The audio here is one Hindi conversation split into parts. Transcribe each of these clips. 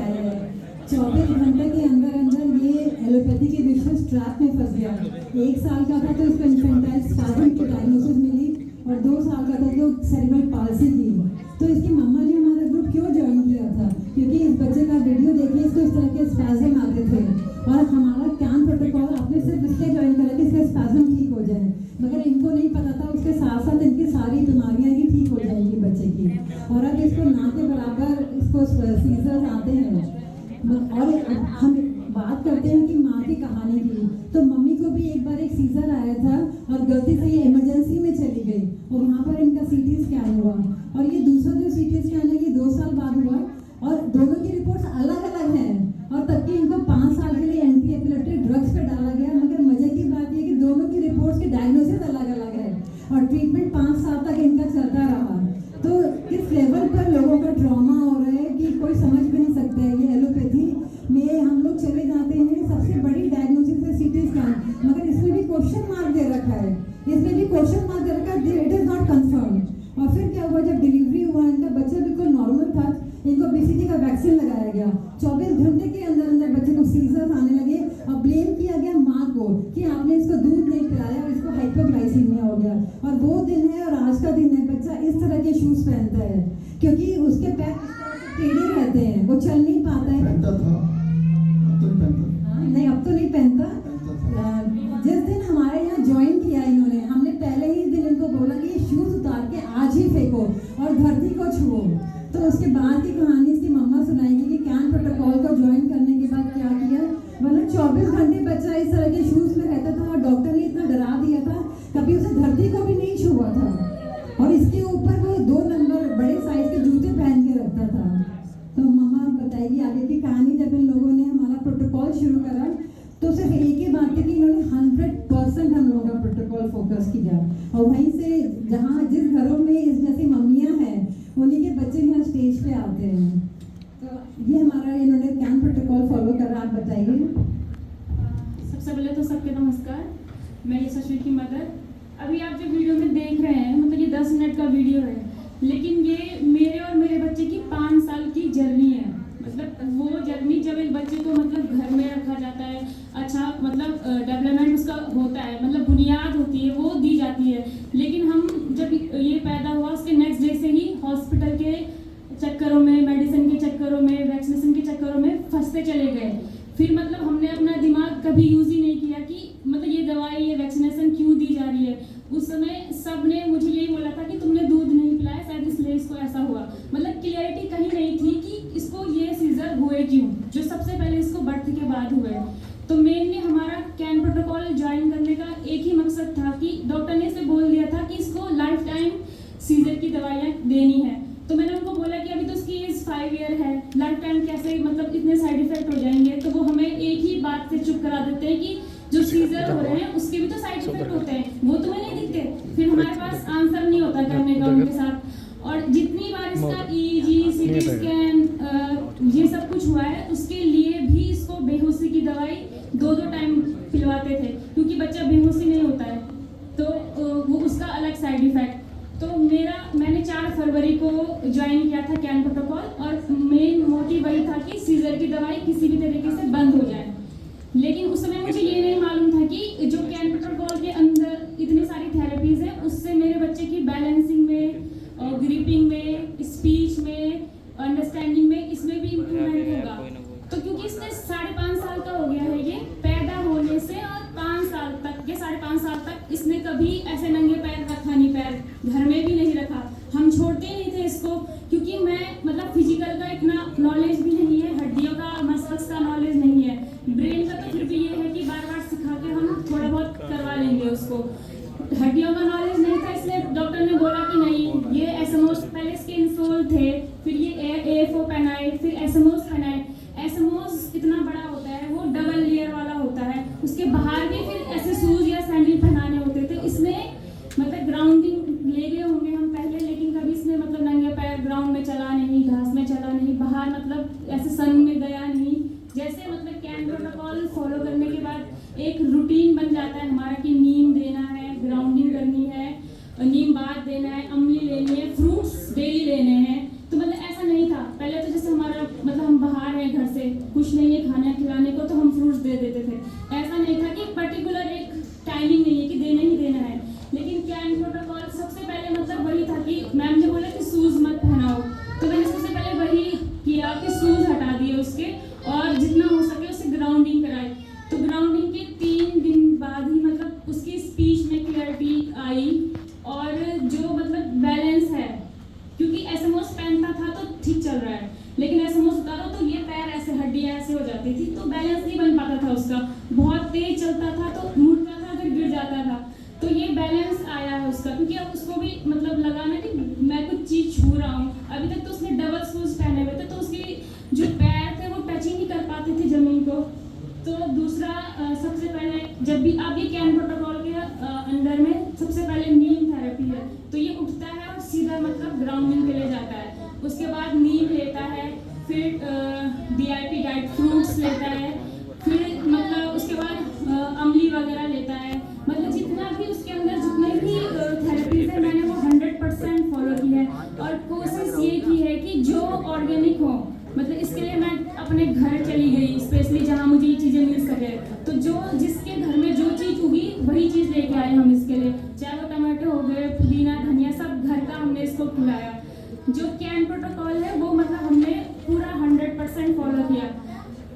आया है। 24 घंटे के अंदर अंदर ये एलोपैथी के विशेष ट्रैप में फंस गया। 1 साल का था तो उसको इन्फेंटाइल स्पाज़म की डायग्नोसिस मिली और 2 साल का था तो सेरेब्रल पाल्सी थी। तो इसकी मम्मा ने हमारा ग्रुप क्यों ज्वाइन किया था? क्योंकि इस बच्चे का वीडियो देखिए, इसको इस तरह के स्पाज़म आते थे और हमारा कैन प्रोटोकॉल आपने सिर्फ इसलिए ज्वाइन करा कि इसका स्पाज़म ठीक हो जाए, मगर इनको नहीं पता था उसके साथ साथ इनकी सारी बीमारियां ही ठीक हो जाएंगी बच्चे की। और अब इसको ना के बराबर इसको सीजर्स आते हैं। और हम बात करते हैं कि माँ की कहानी की, तो मम्मी को भी एक बार एक सीजर आया था और गलती से ये इमरजेंसी में चली गई और वहाँ पर इनका सीटी स्कैन हुआ और ये दूसरा जो सीटी स्कैन है ये 2 साल बाद हुआ और दोनों की रिपोर्ट्स अलग अलग हैं और तब कि इनको 5 साल के लिए एंटी एपिलेप्टिक ड्रग्स पे डाला गया। मगर मजे की बात ये कि दोनों की रिपोर्ट्स की डायग्नोसिस अलग अलग है और ट्रीटमेंट 5 साल तक इनका चलता रहा। तो इस लेवल पर लोगों का ट्रॉमा हो रहा है कि कोई समझ भी नहीं सकता है। ये एलोपैथी में हम लोग चले जाते हैं, सबसे बड़ी डायग्नोसिस है सीटी स्कैन, मगर इसमें भी क्वेश्चन मार्क दे रखा है, इसमें भी क्वेश्चन मार्क दे रखा है, इट इज नॉट कंफर्म। और फिर क्या हुआ, जब डिलीवरी हुआ इनका बच्चा बिल्कुल नॉर्मल था, इनको बीसीजी का वैक्सीन लगाया गया। 24 घंटे के अंदर अंदर बच्चे को सीजर्स आने लगे और ब्लेम किया गया माँ को कि आपने इसको दूध नहीं पिलाया और इसको हाइपोग्लाइसीमिया हो गया। और वो दिन है और आज का दिन है, बच्चा इस तरह के शूज पहनता है क्योंकि उसके पैर टेढ़े रहते हैं, वो चल नहीं पाता है। नहीं, अब तो नहीं पहनता। जिस दिन हमारे यहाँ ज्वाइन किया इन्होंने, हमने पहले ही दिन इनको बोला कि शूज उतार के आज ही फेंको और धरती को छुओ। तो उसके बाद की कहानी इसकी मम्मा सुनाएगी कि कैन प्रोटोकॉल को ज्वाइन करने के बाद क्या किया। मतलब 24 घंटे बच्चा इस तरह के शूज में रहता था और डॉक्टर ने इतना डरा दिया था, कभी उसे धरती को भी नहीं छुआ था और इसके ऊपर वो 2 नंबर बड़े साइज के जूते पहन के रखता था। तो मम्मा बताएगी आगे की कहानी। जब इन लोगों ने हमारा प्रोटोकॉल शुरू करा तो सिर्फ एक ही बात थी कि इन्होंने 100% हम लोगों का प्रोटोकॉल फोकस किया और वहीं से जहाँ जिस घरों में इस जैसी मम्मियाँ हैं उन्हीं के बच्चे यहाँ स्टेज पे आते हैं। तो ये हमारा इन्होंने कैन प्रोटोकॉल फॉलो करा। आप बताइए। सबसे पहले तो सबके नमस्कार, मैं यशस्वी की मदर। अभी आप जो वीडियो में देख रहे हैं, मतलब ये 10 मिनट का वीडियो है, लेकिन ये मेरे और मेरे बच्चे की 5 साल की जर्नी है। मतलब वो जर्नी जब एक बच्चे को मतलब घर में रखा जाता है, अच्छा मतलब डेवलपमेंट उसका होता है, मतलब बुनियाद होती है वो दी जाती है, लेकिन हम जब ये पैदा हुआ उसके नेक्स्ट डे से ही हॉस्पिटल के चक्करों में, मेडिसिन के चक्करों में, वैक्सीनेशन के चक्करों में फंसते चले गए। फिर मतलब हमने अपना दिमाग कभी यूज़ ही नहीं किया कि मतलब ये दवाई, ये वैक्सीनेशन क्यों दी जा रही है। उस समय सब ने मुझे यही बोला था कि तुमने दूध नहीं पिलाया, शायद इसलिए इसको ऐसा हुआ। मतलब क्लियरिटी कहीं नहीं थी कि इसको ये सीजर हुए क्यों, जो सबसे पहले इसको बर्थ के बाद हुए। तो मेनली हमारा कैन प्रोटोकॉल ज्वाइन करने का एक ही मकसद था कि डॉक्टर ने इसे बोल दिया था कि इसको लाइफ टाइम सीजर की दवाइयाँ देनी है। तो मैंने उनको बोला कि अभी तो उसकी एज 5 ईयर है, लाइफ टाइम कैसे मतलब इतने साइड इफेक्ट हो जाएंगे। तो वो हमें एक ही बात से चुप करा देते हैं कि जो सीजर हो रहे हैं उसके भी तो साइड इफेक्ट होते हैं, वो तुम्हें नहीं दिखते। फिर हमारे पास आंसर नहीं होता करने का उनके साथ। और जितनी बार इसका ईईजी, सीटी स्कैन ये सब कुछ हुआ है, उसके लिए भी इसको बेहोशी की दवाई 2-2 टाइम पिलवाते थे क्योंकि बच्चा बेहोशी नहीं होता है, तो वो उसका अलग साइड इफेक्ट। तो मैंने 4 फरवरी को ज्वाइन किया था कैन प्रोटोकॉल और मेन मोटिव वही था कि सीजर की दवाई किसी भी तरीके से बंद हो जाए। लेकिन उस समय मुझे ये नहीं मालूम था कि जो कैन प्रोटोकॉल के अंदर इतनी सारी थेरेपीज हैं, उससे मेरे बच्चे की बैलेंसिंग में, ग्रिपिंग में, स्पीच में, अंडरस्टैंडिंग में, इसमें भी इम्प्रूवमेंट होगा। तो क्योंकि इसने 5.5 साल का हो गया है, ये पैदा होने से और 5 साल तक, ये 5.5 साल तक इसने कभी ऐसे नंगे पैर रखा नहीं, पैर घर में भी नहीं रखा। हम छोड़ते ही नहीं थे इसको क्योंकि मैं मतलब फिजिकल का इतना नॉलेज भी नहीं है, हड्डियों का, मसल्स का नॉलेज नहीं है, ब्रेन का तो फिर भी ये है कि बार बार सिखा के हम थोड़ा बहुत करवा लेंगे उसको। हड्डियों का नॉलेज नहीं था, इसलिए डॉक्टर ने बोला कि नहीं, ये एसएमओस, पहले इसके इंसोल थे, फिर ये एएफओ पहनाए, फिर एसएमओस पहनाए। एसएमओस इतना बड़ा होता है, वो डबल लेयर वाला होता है, उसके बाहर भी फिर ऐसे शूज या सैंडल पहनाने होते थे। इसमें मतलब ग्राउंडिंग ले गए होंगे हम पहले, लेकिन कभी इसने मतलब नंगे पैर ग्राउंड में चला नहीं, घास में चला नहीं, बाहर मतलब ऐसे सन में गया नहीं। जैसे मतलब कैन प्रोटोकॉल फॉलो करने के बाद एक रूटीन बन जाता है हमारा कि नीम देना है, ग्राउंडिंग करनी है, नीम बात देना है, अमली लेनी है, फ्रूट्स डेली लेने हैं। तो मतलब ऐसा नहीं था पहले। तो जैसे हमारा मतलब हम बाहर हैं, कुछ नहीं है खाना खिलाने को तो हम फ्रूट्स दे देते थे। ऐसा नहीं था कि पर्टिकुलर एक टाइमिंग नहीं है कि देना ही देना है। लेकिन कैन प्रोटोकॉल सबसे पहले मतलब वही था कि मैम ने बोला कि शूज़ मत पहनाओ, तो मैंने सबसे पहले वही किया कि शूज़ हटा दिए उसके और जितना हो सके उसे ग्राउंडिंग कराई। तो ग्राउंडिंग के 3 दिन बाद ही मतलब उसकी स्पीच में क्लियरिटी आई और जो मतलब बैलेंस है, क्योंकि एसएमओस पहनता था तो ठीक चल रहा है, लेकिन एसएमओस उतारो तो ये पैर ऐसे हड्डियाँ ऐसे हो जाती थी, तो बैलेंस नहीं बन पाता था उसका। बहुत तेज चलता था तो मुड़ता था फिर गिर जाता था। तो ये बैलेंस आया है उसका, क्योंकि अब उसको भी मतलब लगा ना कि मैं कुछ चीज़ छू रहा हूँ। अभी तक तो उसने डबल शूज़ पहने हुए थे तो उसके जो पैर थे वो टच ही नहीं कर पाते थे ज़मीन को। तो दूसरा सबसे पहले जब भी आप ये कैन प्रोटोकॉल के अंडर में सबसे पहले नीम थेरेपी है, तो ये उठता है और सीधा मतलब ग्राउंडिंग के लिए जाता है। उसके बाद नीम लेता है, फिर DIP डाइट फ्रूट्स लेता है, फिर मतलब उसके बाद अमली वगैरह लेता है। मतलब जितना भी उसके अंदर जितने भी थेरेपीज है मैंने वो 100% फॉलो की है और कोशिश ये की है कि जो ऑर्गेनिक हो। मतलब इसके लिए मैं अपने घर चली गई स्पेशली जहाँ मुझे ये चीज़ें मिल सके, तो जो जिसके घर में जो चीज़ उगी वही चीज़ लेके आए हम इसके लिए, चाहे वो टमाटो हो गए, पुदीना, धनिया, सब घर का हमने इसको खिलाया। जो कैन प्रोटोकॉल है वो मतलब हमने पूरा 100% फॉलो किया।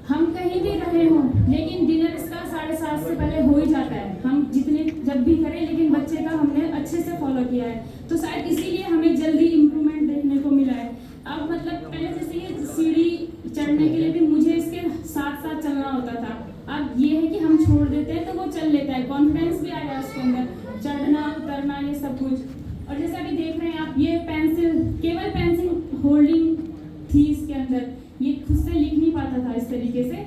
हम कहीं भी रहे हों लेकिन डिनर इसका 7:30 से पहले हो ही जाता है, हम जितने जब भी करें, लेकिन बच्चे का हमने अच्छे से फॉलो किया है, तो शायद इसीलिए हमें जल्दी इम्प्रूवमेंट देखने को मिला है। अब मतलब पहले जैसे ये सीढ़ी चढ़ने के लिए भी मुझे इसके साथ साथ चलना होता था, अब ये है कि हम छोड़ देते हैं तो वो चल लेता है, कॉन्फिडेंस भी आया उसके अंदर, चढ़ना उतरना ये सब कुछ। और जैसे अभी देख रहे हैं आप, ये पेंसिल, केवल पेंसिल होल्डिंग थी इसके अंदर, ये खुद से लिख नहीं पाता था इस तरीके से।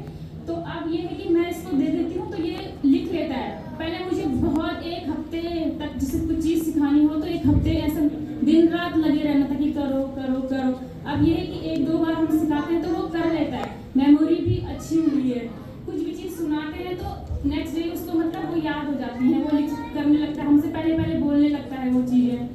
तो अब ये है कि मैं इसको दे देती हूँ तो ये लिख लेता है। पहले मुझे बहुत 1 हफ्ते तक जैसे कुछ चीज़ सिखानी हो तो 1 हफ्ते ऐसा दिन रात लगे रहना था कि करो करो करो। अब ये है कि 1-2 बार हम सिखाते हैं तो वो कर लेता है, मेमोरी भी अच्छी हुई है। कुछ भी चीज़ सुनाते हैं तो नेक्स्ट डे उसको मतलब वो याद हो जाती है, वो लिख करने लगता है, हमसे पहले पहले बोलने लगता है वो चीज़ें।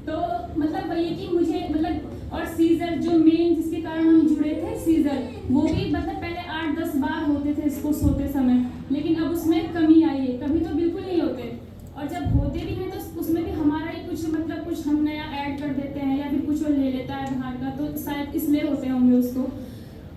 तो मतलब वही कि मुझे मतलब, और सीजर जो मेन जिसके कारण हम जुड़े थे, सीजर, वो भी मतलब पहले 8-10 बार होते थे इसको सोते समय, लेकिन अब उसमें कमी आई है, कभी तो बिल्कुल नहीं होते, और जब होते भी हैं तो उसमें भी हमारा ही कुछ मतलब कुछ हम नया ऐड कर देते हैं या फिर कुछ वो ले लेता है बाहर का, तो शायद इसलिए होते होंगे उसको।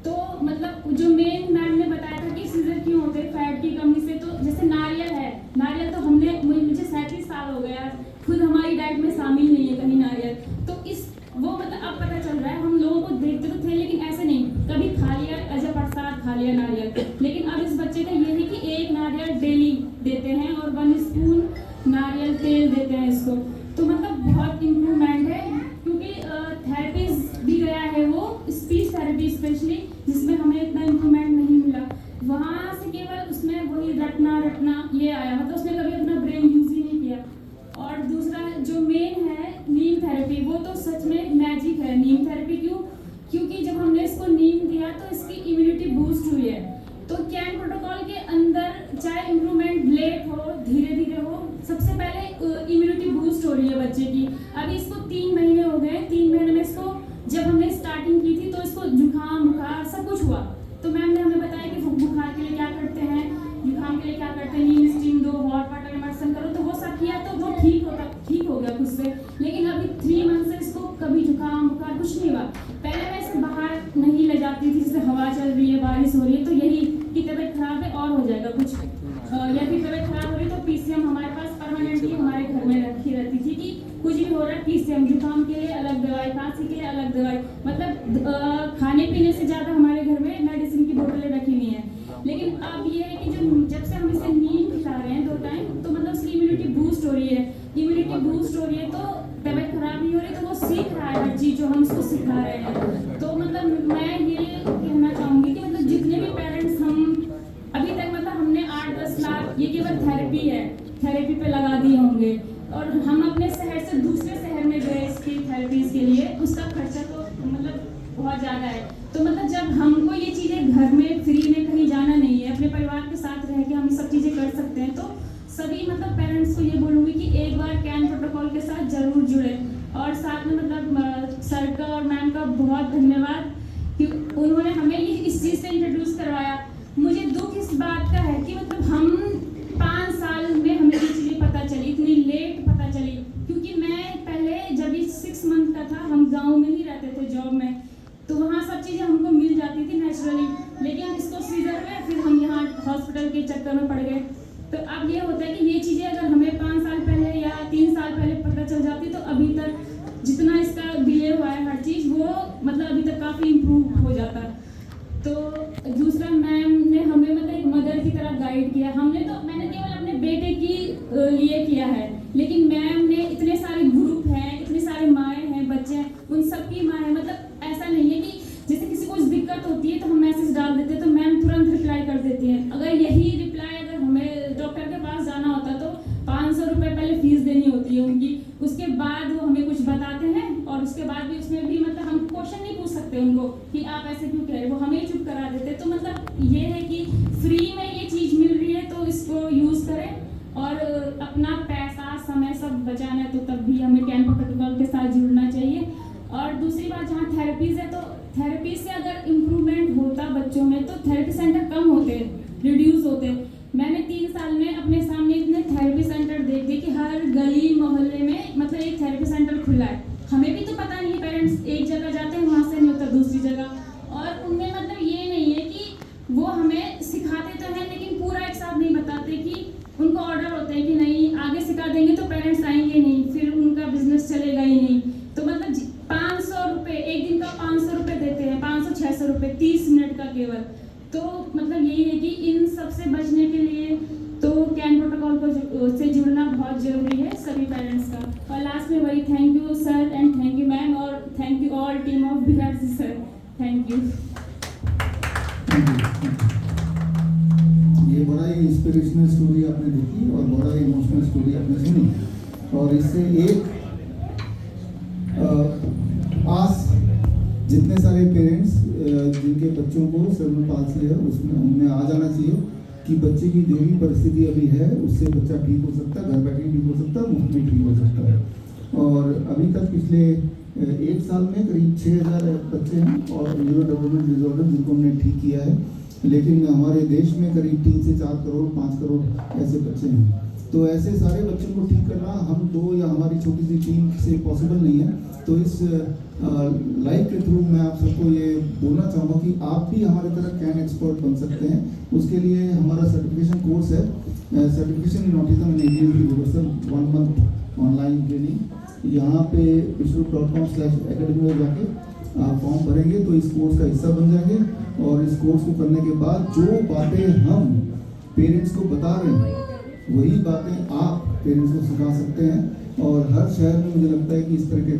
तो मतलब जो मेन मैम ने बताया था कि सीजर क्यों होते हैं, फैट की कमी से। तो जैसे नारियल है, नारियल तो हमने, मुझे 37 साल हो गया, खुद हमारी डाइट में शामिल नहीं है कहीं नारियल, तो इस वो मतलब अब पता चल रहा है। हम लोगों को देखते तो थे लेकिन ऐसे नहीं, कभी खा लिया अजब प्रसाद खा लिया नारियल, लेकिन अब इस बच्चे का ये है कि 1 नारियल डेली देते हैं और 1 स्पून नारियल तेल देते हैं इसको। तो मतलब बहुत इम्प्रूवमेंट है, क्योंकि थेरेपीज भी गया है वो, स्पीच थेरेपी स्पेशली, जिसमें हमें इतना इम्प्रूवमेंट नहीं मिला। वहाँ से केवल उसमें वही रटना ये आया, मतलब उसने कभी अपना ब्रेन यूज ही नहीं किया। और दूसरा जो मेन है नीम थेरेपी, वो तो सच में मैजिक है। नीम थेरेपी क्योंकि जब हमने इसको नीम दिया तो इसकी इम्यूनिटी बूस्ट हुई है। तो कैन प्रोटोकॉल के अंदर चाहे इम्प्रूवमेंट लेट हो धीरे धीरे हो, सबसे पहले इम्यूनिटी बूस्ट हो रही है बच्चे की। अभी इसको 3 महीने हो गए, 3 महीने में इसको, जब हमने स्टार्टिंग की थी तो इसको जुकाम बुखार सब कुछ हुआ, तो मैम ने हमें बताया कि बुखार के लिए क्या करते हैं, जुकाम के लिए क्या करते हैं, नीम स्टीम दो, हॉट वाटर इमर्सन करो, तो वो सब किया तो वो ठीक हो गया खुद से। लेकिन अभी 3 मंथ से इसको कभी जुकाम बुखार कुछ नहीं हुआ। पहले मैं इसे बाहर नहीं ले जाती थी, जैसे हवा चल रही है, बारिश हो रही है, तो यही कि तबीयत खराब है और हो जाएगा कुछ, या फिर तबीयत खराब हो रही है तो PCM हमारे पास परमानेंटली हमारे घर में रखी रहती थी कि कुछ भी हो रहा है PCM, जुकाम के लिए अलग दवाई, खांसी के लिए अलग दवाई, मतलब खाने पीने से ज़्यादा हमारे घर में मेडिसिन की बोतलें रखी हुई हैं। लेकिन अब ये है कि जब से हम इसे नीम खिला रहे हैं 2 टाइम, तो मतलब उसकी इम्यूनिटी बूस्ट हो रही है। इम्यूनिटी बूस्ट हो रही है तो तबीयत खराब नहीं हो रही, तो वो सीख रहा है हर चीज़ जो हम उसको सिखा रहे हैं। तो मतलब मैं ये कहना चाहूँगी कि मतलब जितने भी पेरेंट्स हम अभी तक, मतलब हमने 8-10 लाख, ये केवल थेरेपी है, थेरेपी पे लगा दिए होंगे, और हम अपने शहर से दूसरे शहर में गए इसकी थेरेपीज के लिए, उसका खर्चा तो मतलब बहुत ज़्यादा है। तो मतलब जब हमको ये चीज़ें घर में फ्री में कहीं जाना नहीं है, अपने परिवार के साथ रह के हम सब चीज़ें कर सकते हैं, तो सभी मतलब पेरेंट्स को ये बोलूँगी कि एक बार कैन प्रोटोकॉल के साथ ज़रूर जुड़े। और साथ में मतलब सर का और मैम का बहुत धन्यवाद कि उन्होंने हमें इस चीज़ से इंट्रोड्यूस करवाया बात का है कि मतलब हम 5 साल में हमें ये चीज़ें पता चली, इतनी लेट पता चली, क्योंकि मैं पहले जब 6 मंथ का था, हम गांव में ही रहते थे जॉब में, तो वहाँ सब चीज़ें हमको मिल जाती थी नेचुरली, लेकिन इसको सीजर में फिर हम यहाँ हॉस्पिटल के चक्कर में पड़ गए। तो अब ये होता है कि ये चीज़ें अगर हमें 5 साल पहले या 3 साल पहले पता चल जाती तो अभी तक जितना इसका डिले हुआ है हर चीज़, वो मतलब अभी तक काफ़ी इम्प्रूव हो जाता। तो दूसरा, मैम ने हमें मतलब एक मदर की तरह गाइड किया। मैंने केवल अपने बेटे की लिए किया है, लेकिन मैम ने इतने सारे ग्रुप हैं, इतने सारे माएँ हैं, बच्चे हैं, उन सबकी माँ है। मतलब ऐसा नहीं है कि जैसे किसी को दिक्कत होती है तो हम मैसेज डाल देते हैं तो मैम तुरंत रिप्लाई कर देती हैं। अगर यही रिप्लाई अगर हमें डॉक्टर के पास जाना होता तो 500 रुपये पहले फीस देनी होती है उनकी, उसके बाद वो हमें कुछ बताते हैं, और उसके बाद भी उसमें भी मतलब हम क्वेश्चन नहीं पूछ सकते उनको कि आप ऐसे क्यों कह रहे हो, वो हमें चुप करा देते। तो मतलब ये है कि फ्री में ये चीज़ मिल रही है तो इसको यूज़ करें, और अपना पैसा समय सब बचाना है तो तब भी हमें कैन प्रोटोकॉल के साथ जुड़ना चाहिए। और दूसरी बात, जहाँ थेरेपीज़ है तो थेरेपी से अगर इम्प्रूवमेंट होता बच्चों में तो थेरेपी सेंटर कम होते, रिड्यूस होते। मैंने 3 साल में अपने सामने इतने थेरेपी सेंटर देख दिए कि हर गली मोहल्ले में मतलब एक थेरेपी सेंटर खुला है। हमें भी तो पता नहीं है, पेरेंट्स एक जगह जाते हैं वहाँ से नहीं होता दूसरी जगह, और उनमें मतलब ये नहीं है कि वो हमें सिखाते तो हैं लेकिन पूरा एक साथ नहीं बताते, कि उनको ऑर्डर होते हैं कि नहीं आगे सिखा देंगे तो पेरेंट्स आएंगे नहीं, फिर उनका बिजनेस चलेगा ही नहीं। तो मतलब 500 रुपये एक दिन का 500 रुपये देते हैं, 500-600 रुपये 30 मिनट का केवल। तो मतलब यही है कि इन सब से बचने के लिए तो कैन प्रोटोकॉल को से जुड़ना बहुत ज़रूरी है सभी पेरेंट्स का। और लास्ट में वही thank you sir and thank you ma'am, और thank you all team of BRC sir, thank you. ये बड़ा ही इंस्पिरेशनल स्टोरी आपने देखी और बड़ा ही इमोशनल स्टोरी आपने सुनी, और इससे एक आस जितने सारे पेरेंट्स जिनके बच्चों को सेरेब्रल पाल्सी है उसमें उनमें आ जाना चाहिए कि बच्चे की जो भी परिस्थिति अभी है उससे बच्चा ठीक हो सकता है, घर बैठे ठीक हो सकता है, मुफ्त में ठीक हो सकता है। और अभी तक पिछले 1 साल में करीब 6000 बच्चे हैं और न्यूरो डेवलपमेंट डिसऑर्डर जिनको हमने ठीक किया है, लेकिन हमारे देश में करीब 3 से 4 करोड़ 5 करोड़ ऐसे बच्चे हैं। तो ऐसे सारे बच्चों को ठीक करना हम 2 या हमारी छोटी सी टीम से पॉसिबल नहीं है। तो इस लाइव के थ्रू मैं आप सबको ये बोलना चाहूँगा कि आप भी हमारी तरह कैन एक्सपर्ट बन सकते हैं। उसके लिए हमारा सर्टिफिकेशन कोर्स है, certification in autism and ADHD reversal 1 month online training. यहाँ पे विश्व.com/academy में जाके आप फॉर्म भरेंगे तो इस कोर्स का हिस्सा बन जाएंगे, और इस कोर्स को करने के बाद जो बातें हम पेरेंट्स को बता रहे हैं वही बातें आप पेरेंट्स को सिखा सकते हैं। और हर शहर में मुझे लगता है कि इस तरह के